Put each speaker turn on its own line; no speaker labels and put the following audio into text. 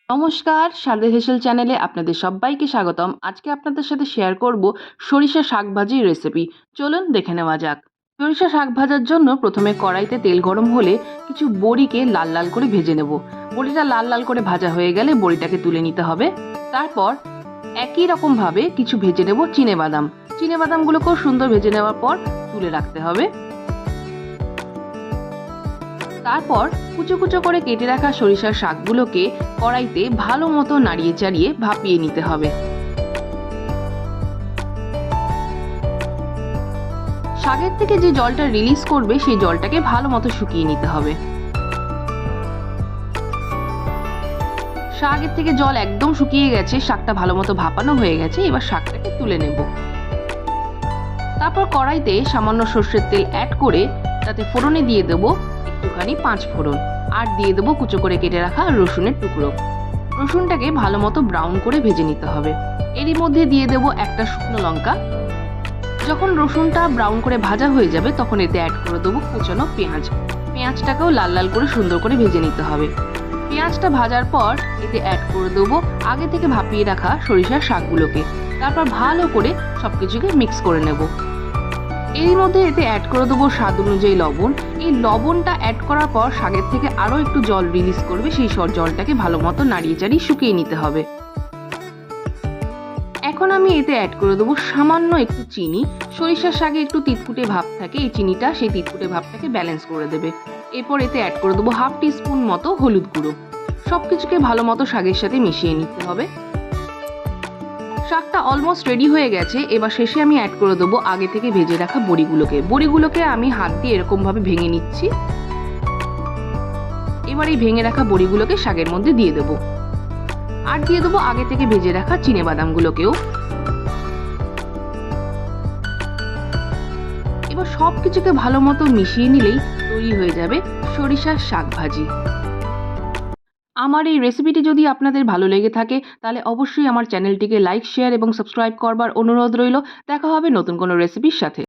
নমস্কার, সারদা হেসেল চ্যানেলে আপনাদের সবাইকে স্বাগতম। আজকে আপনাদের সাথে শেয়ার করব সরিষা শাক ভাজির রেসিপি। চলুন দেখে নেওয়া যাক। সরিষা শাক ভাজার জন্য প্রথমে কড়াইতে তেল গরম হলে কিছু বড়িকে লাল লাল করে ভেজে নেব। বড়িটা লাল লাল করে ভাজা হয়ে গেলে বড়িটাকে তুলে নিতে হবে। তারপর একই রকমভাবে কিছু ভেজে নেব চিনেবাদাম। চিনেবাদামগুলোকেও সুন্দর ভেজে নেওয়ার পর তুলে রাখতে হবে। তারপর কুচো কুচো করে কেটে রাখা সরিষার শাকগুলোকে কড়াইতে ভালো মতো নাড়িয়ে চাড়িয়ে ভাপিয়ে নিতে হবে। শাকের থেকে যে জলটা রিলিজ করবে সেই জলটাকে ভালো মতো শুকিয়ে নিতে হবে। শাকের থেকে জল একদম শুকিয়ে গেছে, শাকটা ভালো মতো ভাপানো হয়ে গেছে। এবার শাকটাকে তুলে নেব। তারপর কড়াইতে সামান্য সর্ষের তেল অ্যাড করে তাতে ফোড়নে দিয়ে দেবো একটুখানি 5 ফোড়ন, আর দিয়ে দেবো কুচো করে কেটে রাখা রসুনের টুকরো। রসুনটাকে ভালো মতো ব্রাউন করে ভেজে নিতে হবে। এরই মধ্যে দিয়ে দেবো একটা শুকনো লঙ্কা। যখন রসুনটা ব্রাউন করে ভাজা হয়ে যাবে তখন এতে অ্যাড করে দেবো কুচানো পেঁয়াজ। পেঁয়াজটাকেও লাল লাল করে সুন্দর করে ভেজে নিতে হবে। পেঁয়াজটা ভাজার পর এতে অ্যাড করে দেবো আগে থেকে ভাপিয়ে রাখা সরিষার শাকগুলোকে। তারপর ভালো করে সবকিছুকে মিক্স করে নেব। এর মধ্যে এতে অ্যাড করে দেবো স্বাদ অনুযায়ী লবণ। এই লবণটা অ্যাড করার পর শাকের থেকে আরও একটু জল রিলিজ করবে, সেই জলটাকে ভালো মতো নাড়িয়ে চাড়িয়ে শুকিয়ে নিতে হবে। এখন আমি এতে অ্যাড করে দেবো সামান্য একটু চিনি। সরিষার শাকে একটু তিতকুটে ভাব থাকে, এই চিনিটা সেই তিতকুটে ভাবটাকে ব্যালেন্স করে দেবে। এরপর এতে অ্যাড করে দেবো 1/2 টিস্পুন মতো হলুদ গুঁড়ো। সবকিছুকে ভালো মতো শাকের সাথে মিশিয়ে নিতে হবে। শাকটা অলমোস্ট রেডি হয়ে গেছে। এবার শেষে আমি অ্যাড করে দেবো আগে থেকে ভেজে রাখা বড়িগুলোকে আমি হাত দিয়ে এরকমভাবে ভেঙে নিচ্ছি। এবার এই ভেঙে রাখা বড়িগুলোকে শাকের মধ্যে দিয়ে দেবো, আর দিয়ে দেবো আগে থেকে ভেজে রাখা চিনেবাদামগুলোকেও। এবার সবকিছুকে ভালো মতো মিশিয়ে নিলেই তৈরি হয়ে যাবে সরিষার শাক ভাজি। আমার এই রেসিপিটি যদি আপনাদের ভালো লেগে থাকে তাহলে অবশ্যই আমার চ্যানেলটিকে লাইক, শেয়ার এবং সাবস্ক্রাইব করবার অনুরোধ রইল। দেখা হবে নতুন কোনো রেসিপির সাথে।